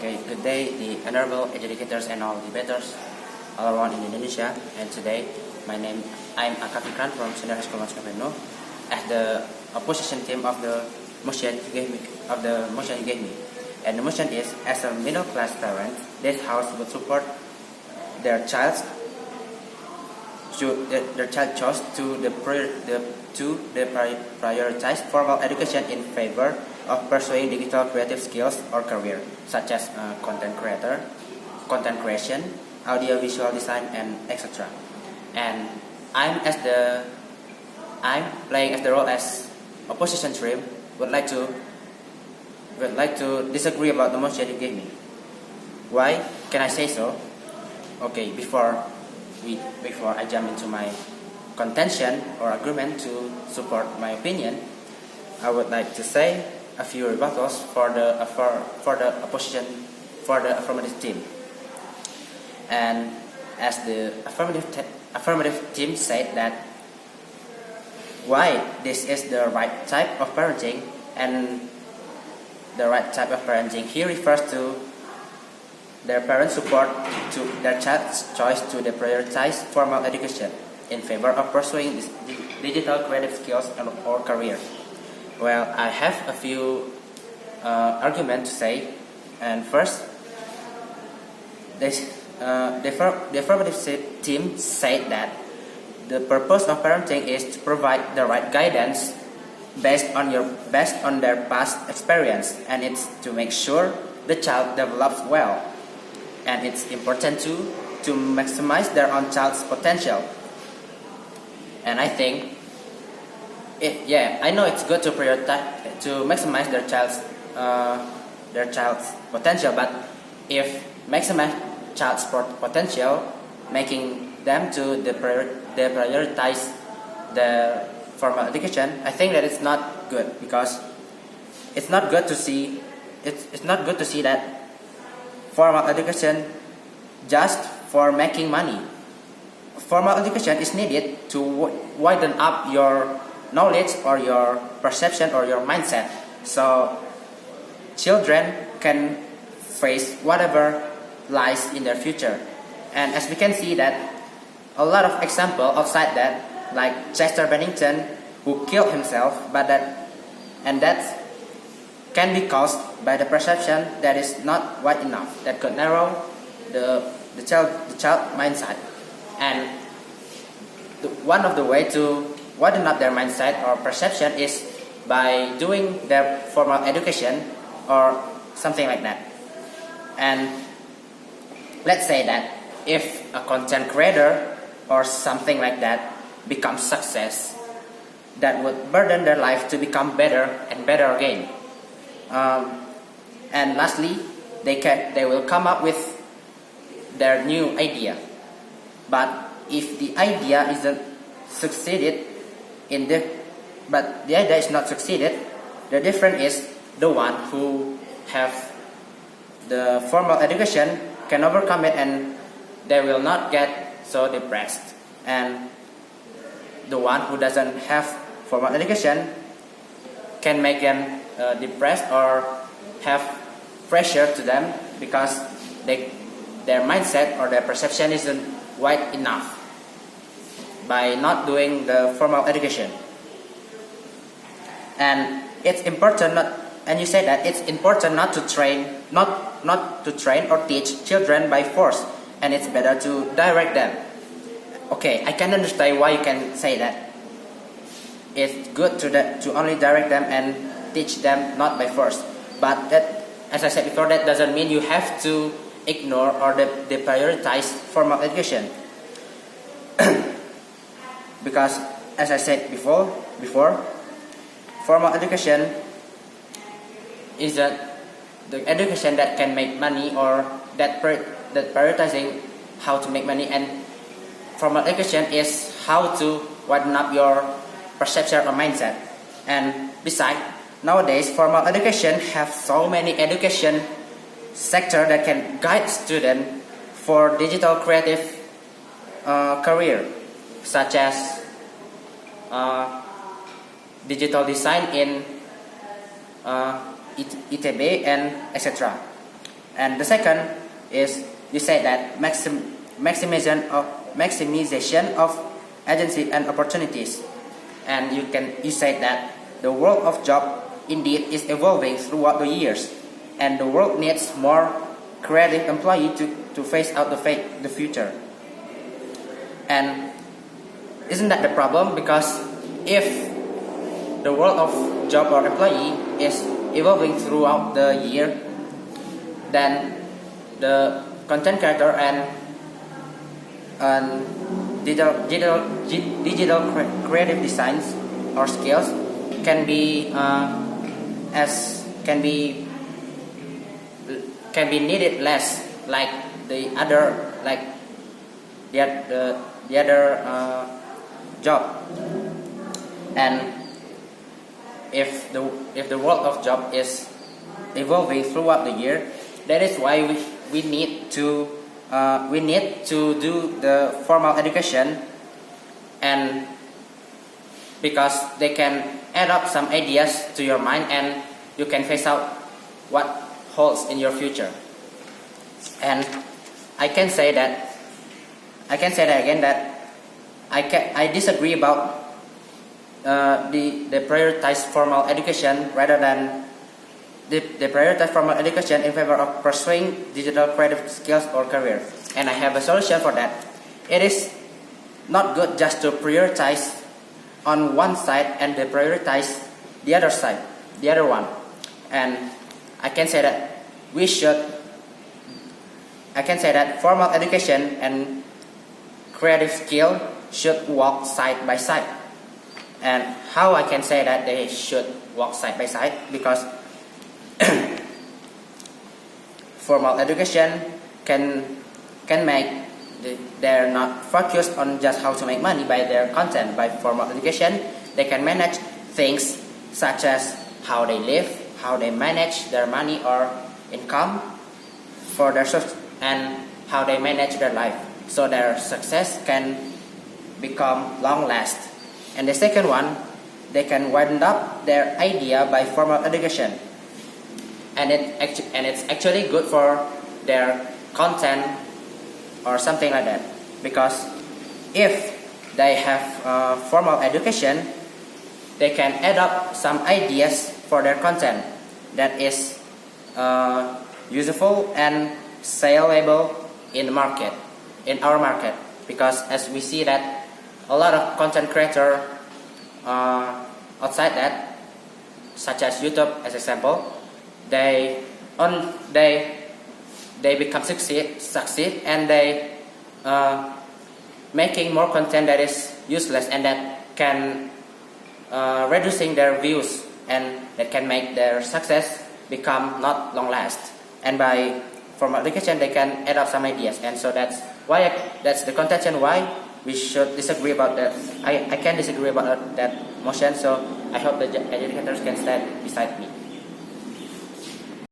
Okay, good day, the honorable educators and all debaters all around in Indonesia. And today, I'm Akha Fikran from Senior High School Asjkari as the opposition team of the motion you gave me. And the motion is, as a middle class parent, this house would support their child chose to prioritize formal education in favor of pursuing digital creative skills or career, such as content creation, audiovisual design, and etc. And I'm playing as the role as opposition team. Would like to disagree about the motion you gave me. Why can I say so? Okay, before I jump into my contention or agreement to support my opinion, I would like to say a few rebuttals for the affirmative team. And as the affirmative team said that why this is the right type of parenting, and the right type of parenting here refers to their parents' support to their child's choice to prioritize formal education in favor of pursuing digital creative skills or career. Well, I have a few arguments to say. And first, the affirmative team said that the purpose of parenting is to provide the right guidance based on their past experience, and it's to make sure the child develops well. And it's important to maximize their own child's potential. And I think I know it's good to maximize their child's potential, but if maximize child's potential, making them to prioritize the formal education, I think that it's not good, because it's not good to see that formal education just for making money. Formal education is needed to widen up your knowledge or your perception or your mindset, so children can face whatever lies in their future. And as we can see that a lot of example outside that, like Chester Bennington, who killed himself, that can be caused by the perception that is not wide enough, that could narrow the child mindset. And one of the way to widen up their mindset or perception is by doing their formal education or something like that. And let's say that if a content creator or something like that becomes success, that would burden their life to become better and better again. And lastly, they will come up with their new idea. But if the idea isn't succeeded but the idea is not succeeded, the difference is the one who have the formal education can overcome it, and they will not get so depressed. And the one who doesn't have formal education can make them depressed or have pressure to them, because their mindset or their perception isn't wide enough by not doing the formal education. And it's important you say that it's important not to train or teach children by force, and it's better to direct them. Okay, I can understand why you can say that it's good to only direct them and teach them not by force. But that, as I said before, that doesn't mean you have to ignore or deprioritize formal education. Because, as I said before, formal education is the education that can make money, or that prioritizing how to make money, and formal education is how to widen up your perception or mindset. And besides, nowadays formal education have so many education sector that can guide students for digital creative career, such as digital design in ITB and etc. And the second is you say that maximization of agency and opportunities. And you say that the world of job indeed is evolving throughout the years, and the world needs more creative employees to face out the future. And isn't that the problem? Because if the world of job or employee is evolving throughout the year, then the content creator and digital creative designs or skills can be needed less, like the other job. And if the world of job is evolving throughout the year, that is why we need to do the formal education, and because they can add up some ideas to your mind and you can face out what holds in your future. And I can say that again that I disagree about the prioritized formal education rather than the prioritize formal education in favor of pursuing digital creative skills or career. And I have a solution for that. It is not good just to prioritize on one side and they prioritize the other side, the other one. And I can say that formal education and creative skill should walk side by side. And how I can say that they should walk side by side? Because formal education can make they're not focused on just how to make money by their content. By formal education, they can manage things such as how they live, how they manage their money or income for their and how they manage their life, so their success can become long last. And the second one, they can widen up their idea by formal education, and it's actually good for their content or something like that. Because if they have formal education, they can add up some ideas for their content that is useful and saleable in our market. Because as we see that a lot of content creators outside that, such as YouTube as example, they become succeed and they making more content that is useless and that can reducing their views and that can make their success become not long last. And by formal education they can add up some ideas, and so that's the contention why we should disagree about that. I can disagree about that motion, so I hope the educators can stand beside me.